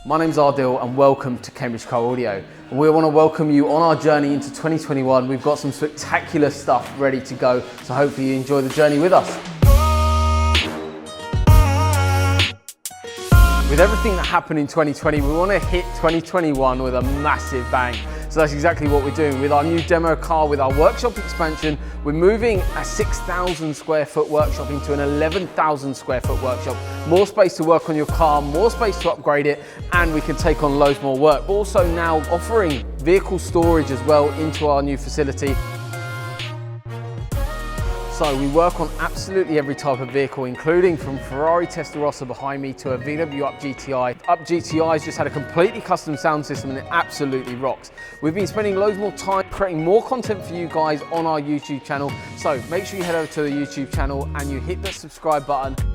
My name's Ardil and welcome to Cambridge Car Audio. We want to welcome you on our journey into 2021. We've got some spectacular stuff ready to go, so hopefully you enjoy the journey with us. With everything that happened in 2020, we want to hit 2021 with a massive bang. So that's exactly what we're doing. With our new demo car, with our workshop expansion, we're moving a 6,000 square foot workshop into an 11,000 square foot workshop. More space to work on your car, more space to upgrade it, and we can take on loads more work. But also now offering vehicle storage as well into our new facility. So we work on absolutely every type of vehicle, including from Ferrari Testarossa behind me to a VW Up GTI. Up GTI's just had a completely custom sound system and it absolutely rocks. We've been spending loads more time creating more content for you guys on our YouTube channel. So make sure you head over to the YouTube channel and you hit the subscribe button.